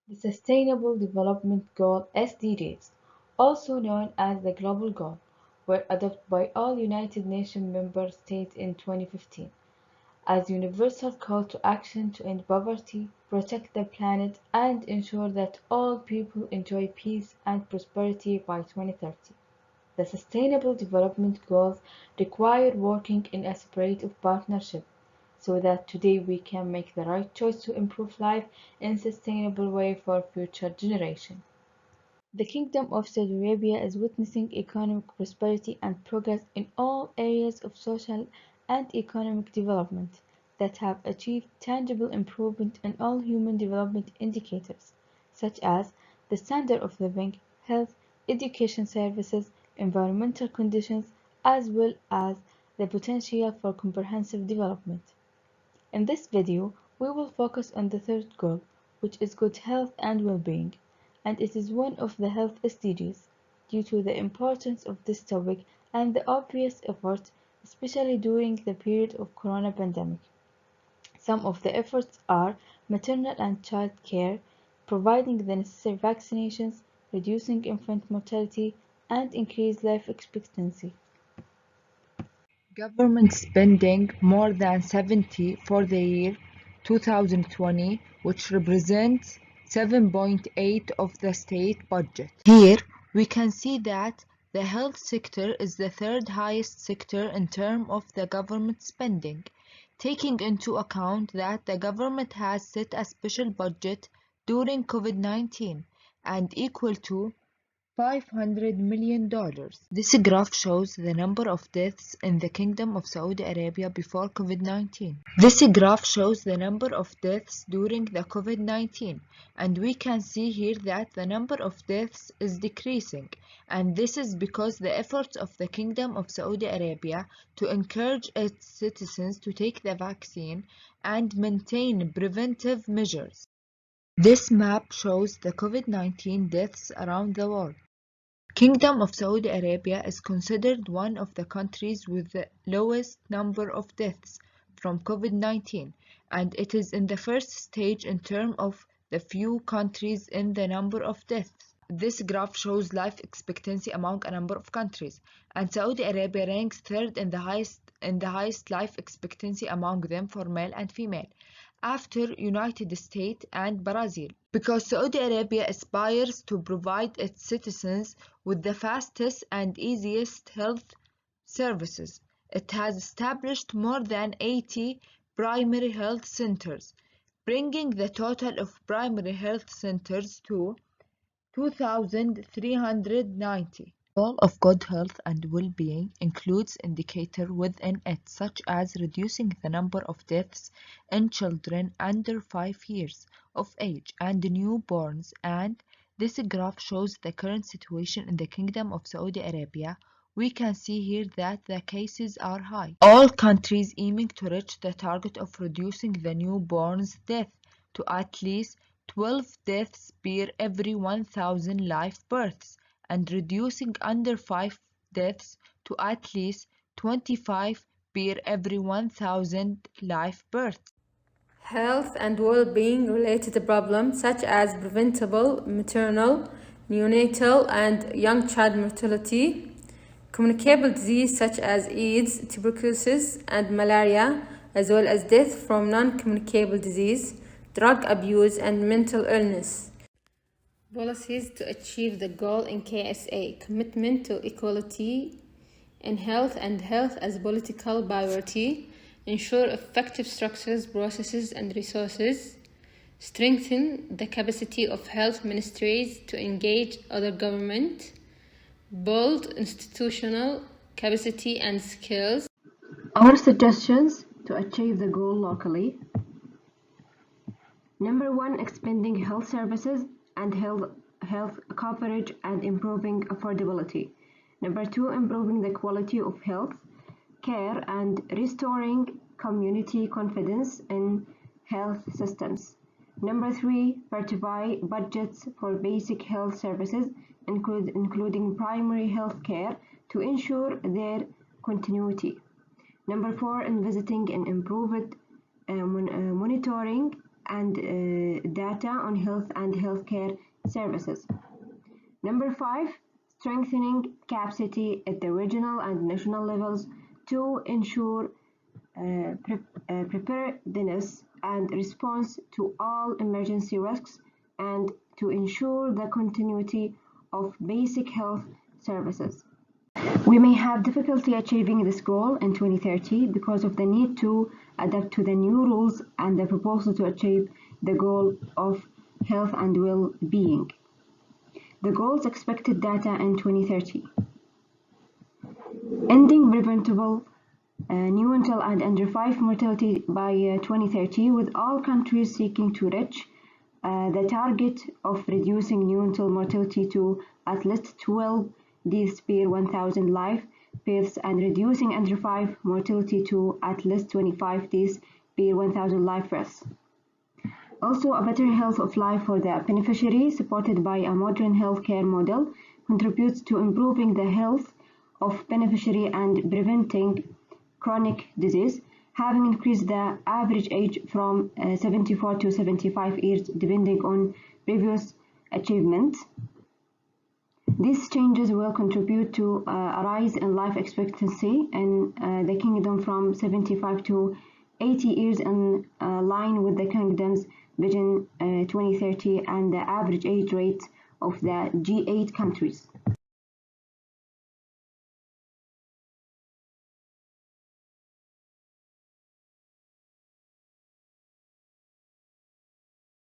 The Sustainable Development Goal (SDGs), also known as the Global Goal, were adopted by all United Nations member states in 2015 as universal call to action to end poverty, protect the planet, and ensure that all people enjoy peace and prosperity by 2030. The Sustainable Development Goals require working in a spirit of partnership so that today we can make the right choice to improve life in a sustainable way for future generations. The Kingdom of Saudi Arabia is witnessing economic prosperity and progress in all areas of social and economic development that have achieved tangible improvement in all human development indicators, such as the standard of living, health, education services, environmental conditions, as well as the potential for comprehensive development. In this video, we will focus on the third goal, which is good health and well-being, and it is one of the health SDGs. Due to the importance of this topic and the obvious efforts, especially during the period of corona pandemic. Some of the efforts are maternal and child care, providing the necessary vaccinations, reducing infant mortality, and increased life expectancy. Government spending more than 70 for the year 2020, which represents 7.8 of the state budget. Here we can see that the health sector is the third highest sector in terms of the government spending, taking into account that the government has set a special budget during COVID-19 and equal to $500 million. This graph shows the number of deaths in the Kingdom of Saudi Arabia before COVID-19. This graph shows the number of deaths during the COVID-19, and we can see here that the number of deaths is decreasing, and this is because the efforts of the Kingdom of Saudi Arabia to encourage its citizens to take the vaccine and maintain preventive measures. This map shows the COVID-19 deaths around the world. Kingdom of Saudi Arabia is considered one of the countries with the lowest number of deaths from COVID-19, and it is in the first stage in terms of the few countries in the number of deaths. This graph shows life expectancy among a number of countries, and Saudi Arabia ranks third in the highest life expectancy among them for male and female, after United States and Brazil, because Saudi Arabia aspires to provide its citizens with the fastest and easiest health services. It has established more than 80 primary health centers, bringing the total of primary health centers to 2,390. The goal of good health and well-being includes indicators within it such as reducing the number of deaths in children under 5 years of age and newborns, and this graph shows the current situation in the Kingdom of Saudi Arabia. We can see here that the cases are high. All countries aiming to reach the target of reducing the newborns' death to at least 12 deaths per every 1,000 live births, and reducing under 5 deaths to at least 25 per every 1,000 live births. Health and well-being related problems such as preventable maternal, neonatal, and young child mortality, communicable disease such as AIDS, tuberculosis, and malaria, as well as death from non-communicable disease, drug abuse, and mental illness. Policies to achieve the goal in KSA: commitment to equality in health and health as political priority, ensure effective structures, processes, and resources, strengthen the capacity of health ministries to engage other government, build institutional capacity and skills. Our suggestions to achieve the goal locally. Number 1, expanding health services and health coverage and improving affordability. Number 2, improving the quality of health care and restoring community confidence in health systems. Number 3, verify budgets for basic health services, including primary health care, to ensure their continuity. Number 4, investing in improved monitoring and data on health and healthcare services. Number 5, strengthening capacity at the regional and national levels to ensure preparedness and response to all emergency risks and to ensure the continuity of basic health services. We may have difficulty achieving this goal in 2030 because of the need to adapt to the new rules and the proposal to achieve the goal of health and well-being. The goals expected data in 2030. Ending preventable neonatal and under 5 mortality by 2030, with all countries seeking to reach the target of reducing neonatal mortality to at least 12 deaths per 1,000 live births and reducing under 5 mortality to at least 25 deaths per 1,000 live births. Also, a better health of life for the beneficiary, supported by a modern healthcare model, contributes to improving the health of beneficiary and preventing chronic disease, having increased the average age from 74 to 75 years depending on previous achievements. These changes will contribute to a rise in life expectancy in the kingdom from 75 to 80 years, in line with the kingdom's Vision 2030 and the average age rate of the G8 countries.